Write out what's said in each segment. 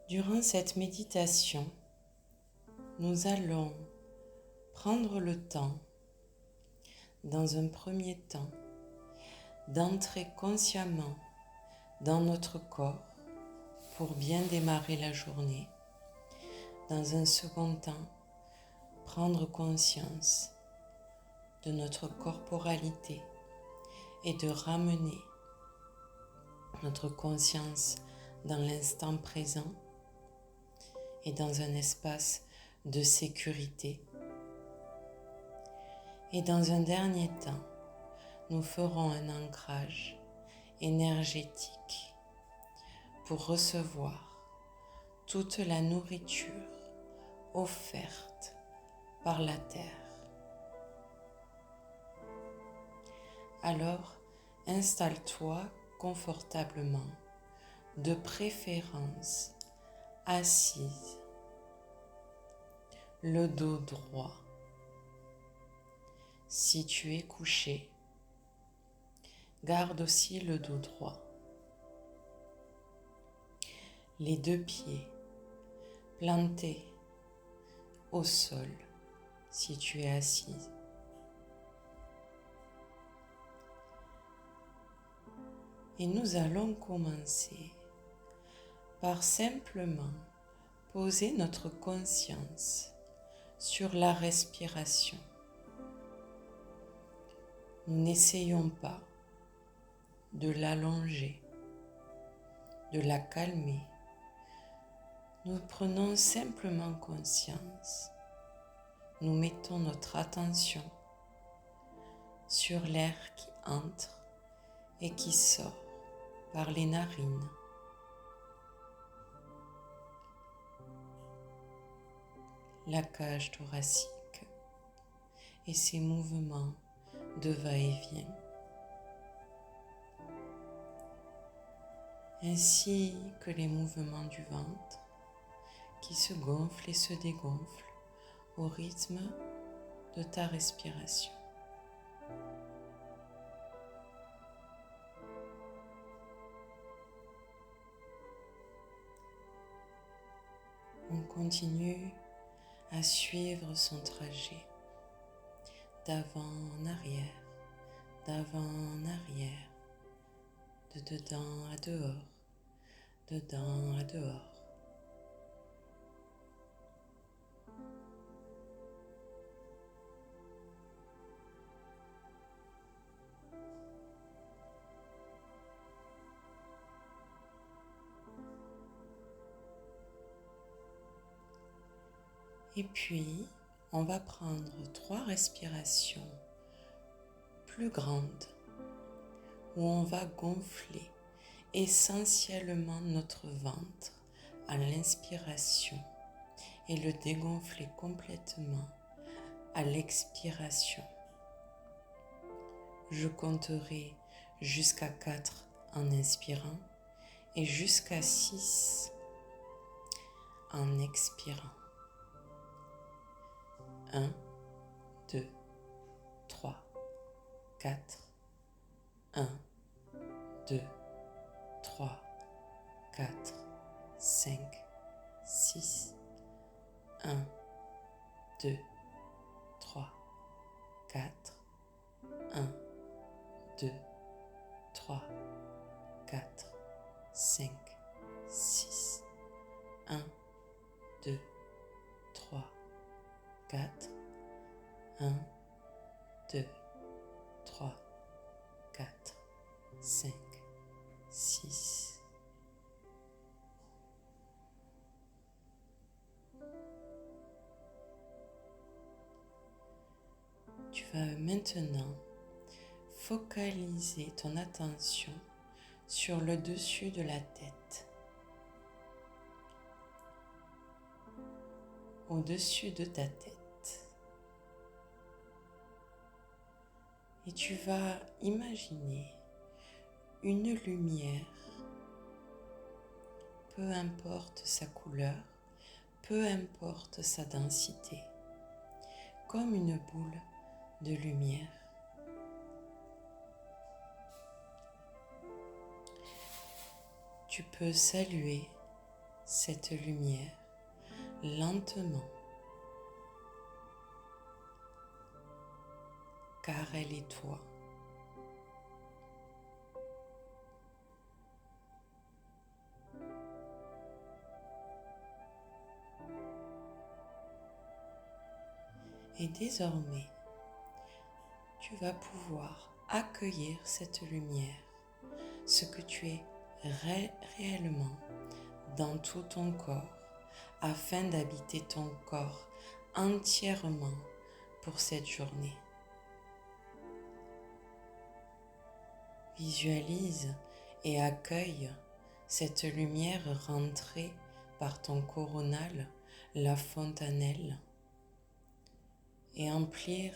Durant cette méditation, nous allons prendre le temps, dans un premier temps, d'entrer consciemment dans notre corps pour bien démarrer la journée. Dans un second temps, prendre conscience de notre corporalité et de ramener notre conscience dans l'instant présent et dans un espace de sécurité. Et dans un dernier temps, nous ferons un ancrage énergétique pour recevoir toute la nourriture offerte par la terre. Alors, installe-toi confortablement, de préférence assise, le dos droit. Si tu es couché, garde aussi le dos droit. Les deux pieds plantés au sol si tu es assise. Et nous allons commencer par simplement poser notre conscience sur la respiration. Nous n'essayons pas de l'allonger, de la calmer. Nous prenons simplement conscience. Nous mettons notre attention sur l'air qui entre et qui sort par les narines. La cage thoracique et ses mouvements de va-et-vient, ainsi que les mouvements du ventre qui se gonflent et se dégonflent au rythme de ta respiration. On continue à suivre son trajet d'avant en arrière, d'avant en arrière, de dedans à dehors, dedans à dehors. Et puis, on va prendre 3 respirations plus grandes où on va gonfler essentiellement notre ventre à l'inspiration et le dégonfler complètement à l'expiration. Je compterai jusqu'à 4 en inspirant et jusqu'à 6 en expirant. 1, 2, 3, 4. 1, 2, 3, 4, 5, 6. 1, 2, 3, 4. 1, 2, 3, 4, 5, 6. 1, 2, 3, 4. 1, 2, 3, 4, 5, 6. Tu vas maintenant focaliser ton attention sur le dessus de la tête. Au-dessus de ta tête. Et tu vas imaginer une lumière, peu importe sa couleur, peu importe sa densité, comme une boule de lumière. Tu peux saluer cette lumière lentement, car elle est toi. Et désormais, tu vas pouvoir accueillir cette lumière, ce que tu es réellement dans tout ton corps, afin d'habiter ton corps entièrement pour cette journée. Visualise et accueille cette lumière rentrée par ton coronal, la fontanelle, et emplir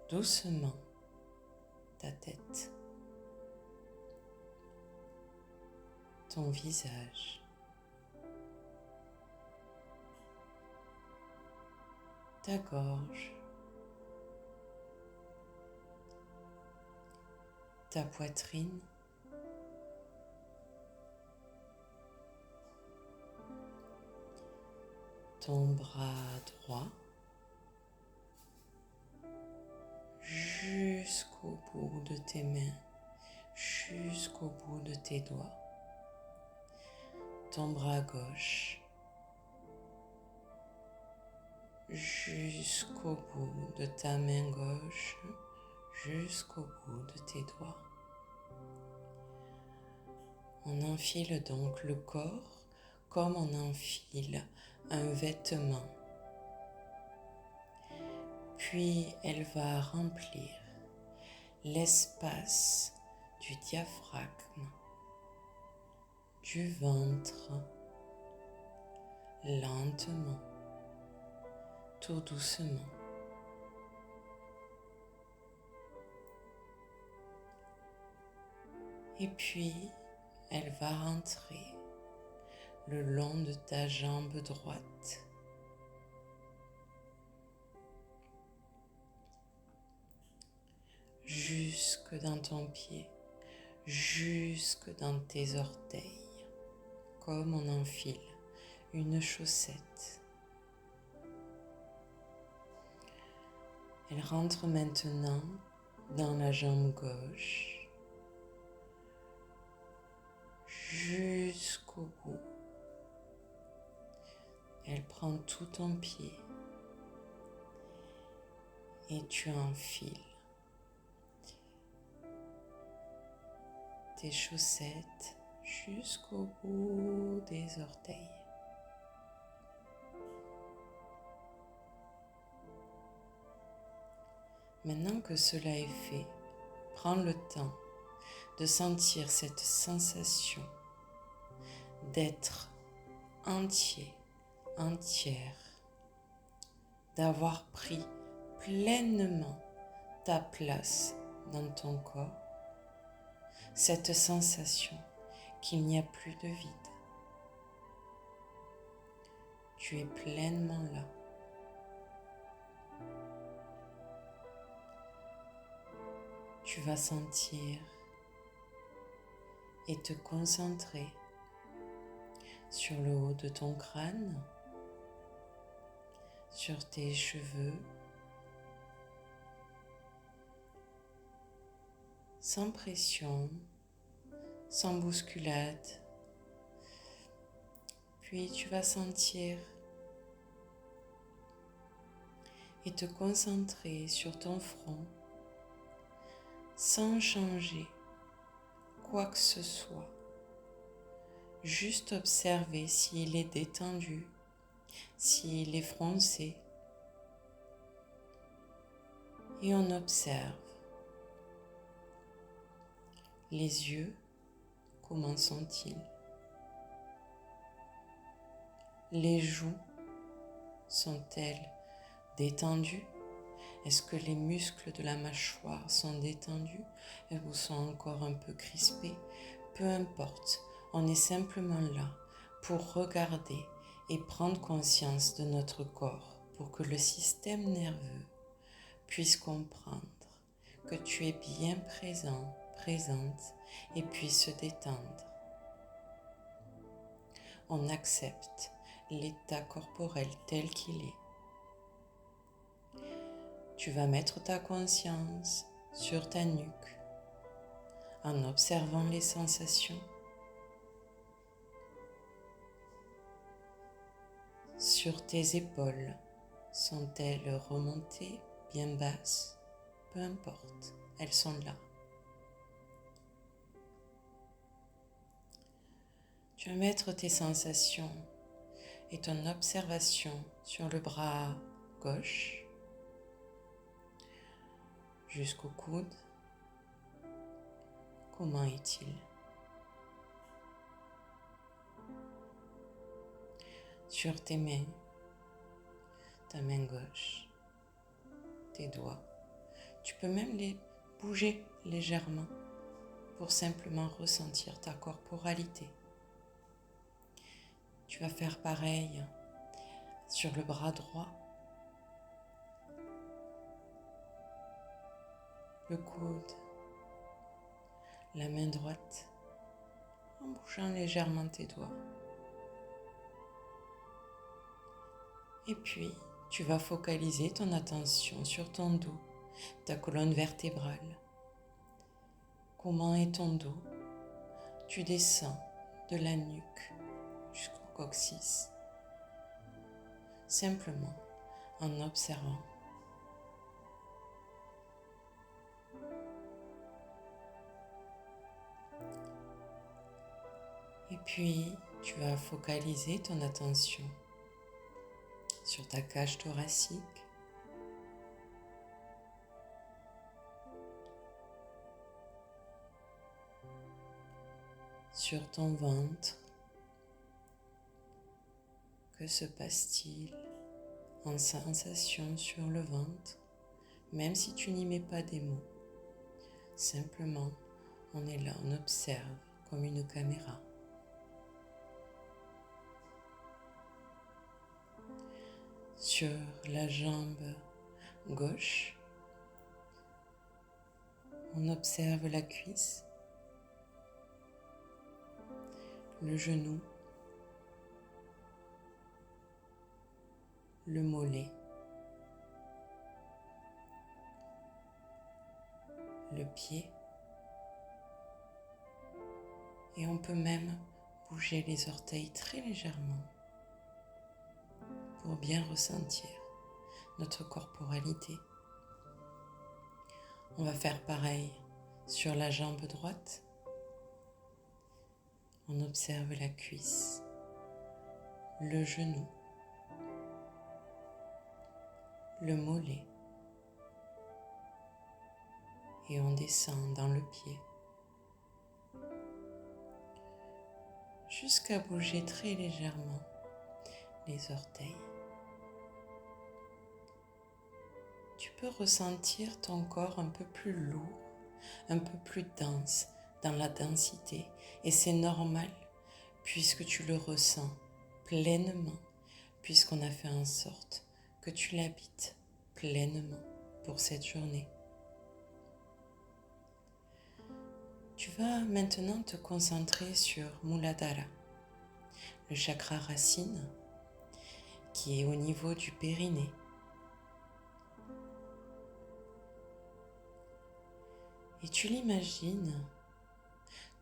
doucement ta tête, ton visage, ta gorge, ta poitrine, ton bras droit, jusqu'au bout de tes mains, jusqu'au bout de tes doigts, ton bras gauche, jusqu'au bout de ta main gauche, jusqu'au bout de tes doigts. On enfile donc le corps comme on enfile un vêtement. Puis elle va remplir l'espace du diaphragme, du ventre, lentement, tout doucement. Et puis, elle va rentrer le long de ta jambe droite, jusque dans ton pied, jusque dans tes orteils, comme on enfile une chaussette. Elle rentre maintenant dans la jambe gauche, jusqu'au bout. Elle prend tout ton pied et tu enfiles tes chaussettes jusqu'au bout des orteils. Maintenant que cela est fait, prends le temps de sentir cette sensation d'être entier, entière, d'avoir pris pleinement ta place dans ton corps, cette sensation qu'il n'y a plus de vide. Tu es pleinement là. Tu vas sentir et te concentrer sur le haut de ton crâne, sur tes cheveux, sans pression, sans bousculade. Puis tu vas sentir et te concentrer sur ton front sans changer quoi que ce soit. Juste observer s'il est détendu, s'il est froncé. Et on observe les yeux, comment sont-ils? Les joues sont-elles détendues? Est-ce que les muscles de la mâchoire sont détendus ou sont encore un peu crispés? Peu importe, on est simplement là pour regarder et prendre conscience de notre corps pour que le système nerveux puisse comprendre que tu es bien présent, présente et puisse se détendre. on accepte l'état corporel tel qu'il est. Tu vas mettre ta conscience sur ta nuque en observant les sensations. Sur tes épaules, sont-elles remontées, bien basses? Peu importe, elles sont là. Tu vas mettre tes sensations et ton observation sur le bras gauche jusqu'au coude. Comment est-il? Sur tes mains, ta main gauche, tes doigts. Tu peux même les bouger légèrement pour simplement ressentir ta corporalité. Tu vas faire pareil sur le bras droit, le coude, la main droite, en bougeant légèrement tes doigts. Et puis, tu vas focaliser ton attention sur ton dos, ta colonne vertébrale. Comment est ton dos? Tu descends de la nuque jusqu'au coccyx, simplement en observant. Et puis, tu vas focaliser ton attention sur ta cage thoracique, sur ton ventre. Que se passe-t-il en sensation sur le ventre, même si tu n'y mets pas des mots? Simplement, on est là, on observe comme une caméra. Sur la jambe gauche, on observe la cuisse, le genou, le mollet, le pied, et on peut même bouger les orteils très légèrement pour bien ressentir notre corporalité. On va faire pareil sur la jambe droite. On observe la cuisse, le genou, le mollet, et on descend dans le pied jusqu'à bouger très légèrement les orteils. Tu peux ressentir ton corps un peu plus lourd, un peu plus dense dans la densité, et c'est normal puisque tu le ressens pleinement, puisqu'on a fait en sorte que tu l'habites pleinement pour cette journée. Tu vas maintenant te concentrer sur Muladhara, le chakra racine qui est au niveau du périnée. Et tu l'imagines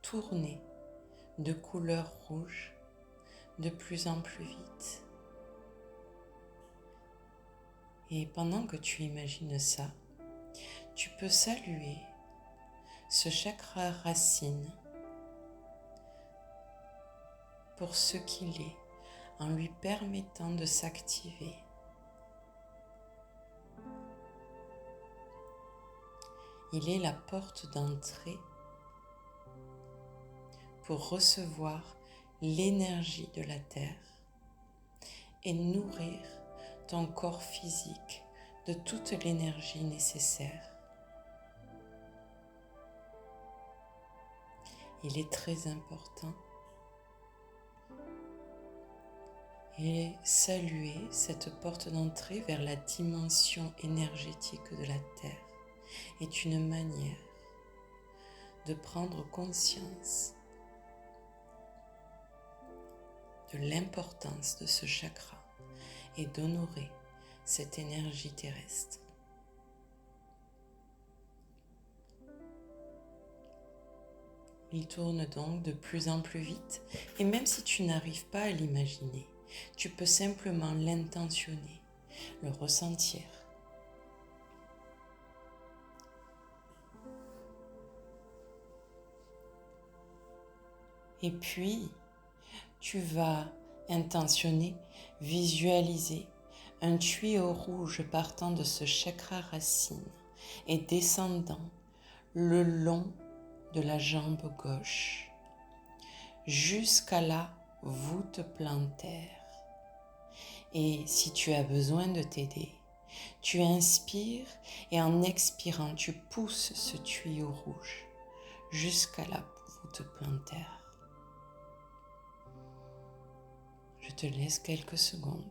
tourner de couleur rouge de plus en plus vite. Et pendant que tu imagines ça, tu peux saluer ce chakra racine pour ce qu'il est, en lui permettant de s'activer. Il est la porte d'entrée pour recevoir l'énergie de la terre et nourrir ton corps physique de toute l'énergie nécessaire. Il est très important et saluer cette porte d'entrée vers la dimension énergétique de la terre est une manière de prendre conscience de l'importance de ce chakra et d'honorer cette énergie terrestre. Il tourne donc de plus en plus vite et même si tu n'arrives pas à l'imaginer, tu peux simplement l'intentionner, le ressentir. Et puis, tu vas intentionner, visualiser un tuyau rouge partant de ce chakra racine et descendant le long de la jambe gauche jusqu'à la voûte plantaire. Et si tu as besoin de t'aider, tu inspires et en expirant, tu pousses ce tuyau rouge jusqu'à la voûte plantaire. Je te laisse quelques secondes.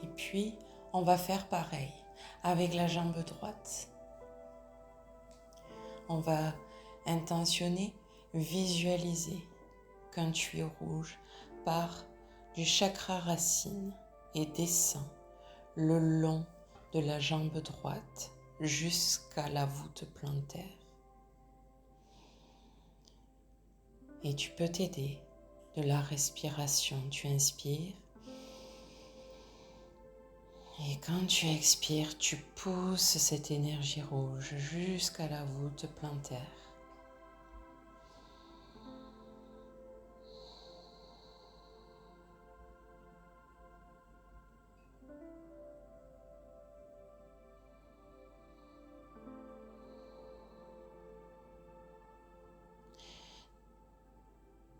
Et puis, on va faire pareil avec la jambe droite. On va intentionner, visualiser qu'un tuyau rouge part du chakra racine et descend le long de la jambe droite jusqu'à la voûte plantaire. Et tu peux t'aider de la respiration. Tu inspires. Et quand tu expires, tu pousses cette énergie rouge jusqu'à la voûte plantaire.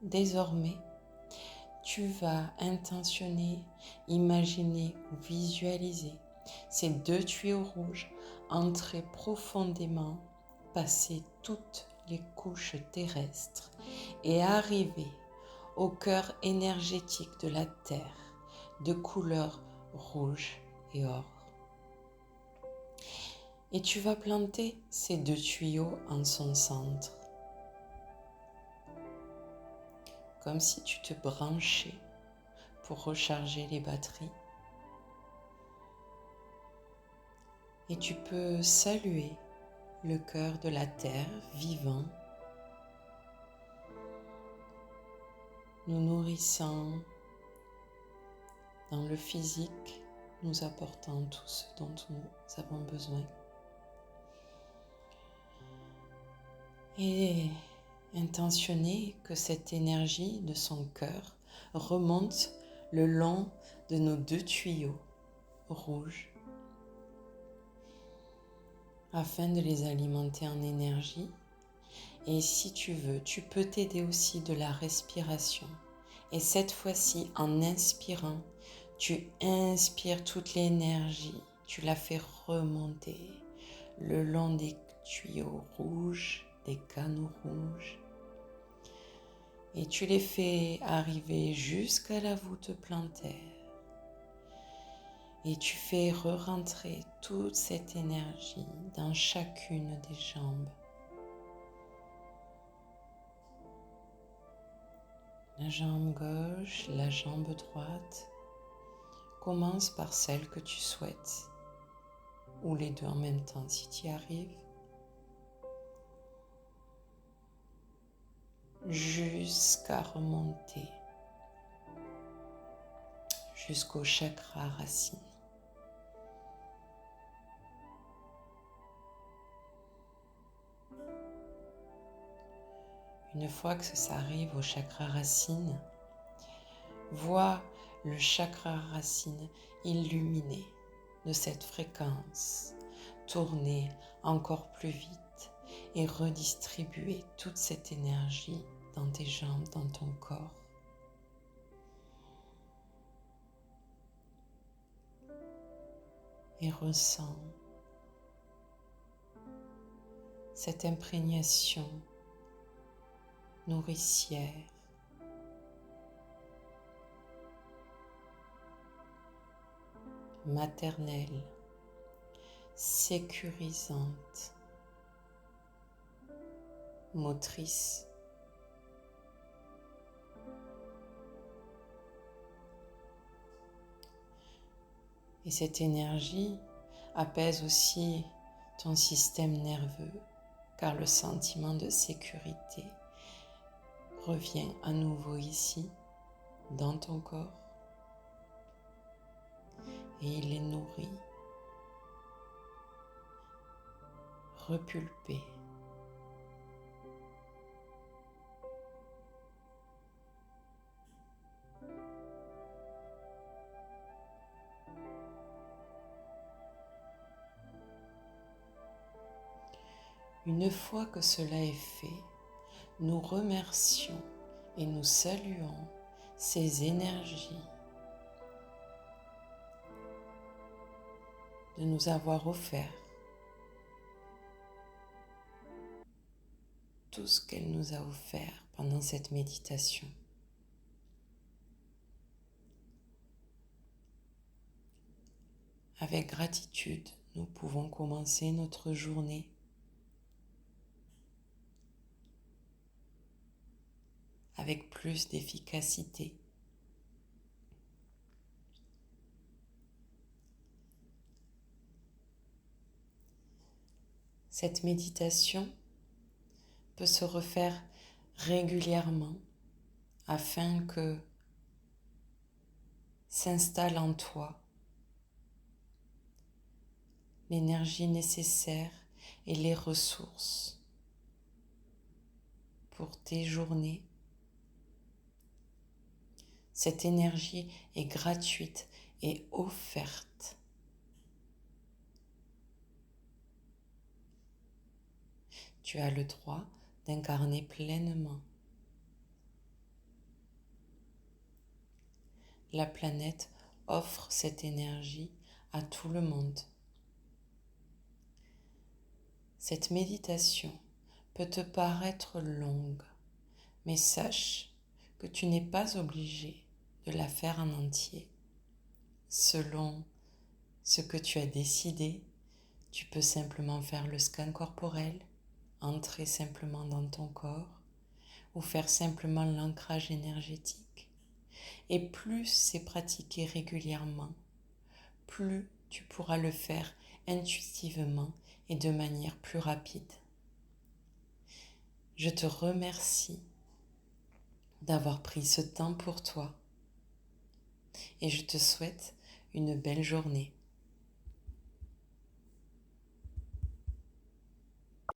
Désormais, tu vas intentionner, imaginer ou visualiser ces deux tuyaux rouges entrer profondément, passer toutes les couches terrestres et arriver au cœur énergétique de la Terre de couleur rouge et or. Et tu vas planter ces deux tuyaux en son centre, comme si tu te branchais pour recharger les batteries. Et tu peux saluer le cœur de la Terre vivant, nous nourrissant dans le physique, nous apportant tout ce dont nous avons besoin. Et intentionner que cette énergie de son cœur remonte le long de nos deux tuyaux rouges afin de les alimenter en énergie. Et si tu veux, tu peux t'aider aussi de la respiration. Et cette fois-ci, en inspirant, tu inspires toute l'énergie, tu la fais remonter le long des tuyaux rouges, des canaux rouges. Et tu les fais arriver jusqu'à la voûte plantaire. Et tu fais re-rentrer toute cette énergie dans chacune des jambes. La jambe gauche, la jambe droite. Commence par celle que tu souhaites, ou les deux en même temps si tu y arrives. Jusqu'à remonter jusqu'au chakra racine. Une fois que ça arrive au chakra racine, vois le chakra racine illuminé de cette fréquence, tourner encore plus vite et redistribuer toute cette énergie dans tes jambes, dans ton corps. Et ressens cette imprégnation nourricière maternelle, sécurisante, motrice. Et cette énergie apaise aussi ton système nerveux, car le sentiment de sécurité revient à nouveau ici, dans ton corps, et il est nourri, repulpé. Une fois que cela est fait, nous remercions et nous saluons ces énergies de nous avoir offert tout ce qu'elle nous a offert pendant cette méditation. Avec gratitude, nous pouvons commencer notre journée avec plus d'efficacité. Cette méditation peut se refaire régulièrement afin que s'installe en toi l'énergie nécessaire et les ressources pour tes journées. Cette énergie est gratuite et offerte. Tu as le droit d'incarner pleinement. La planète offre cette énergie à tout le monde. Cette méditation peut te paraître longue, mais sache que tu n'es pas obligé de la faire en entier. Selon ce que tu as décidé, tu peux simplement faire le scan corporel, entrer simplement dans ton corps ou faire simplement l'ancrage énergétique. Et plus c'est pratiqué régulièrement, plus tu pourras le faire intuitivement et de manière plus rapide. Je te remercie d'avoir pris ce temps pour toi et je te souhaite une belle journée.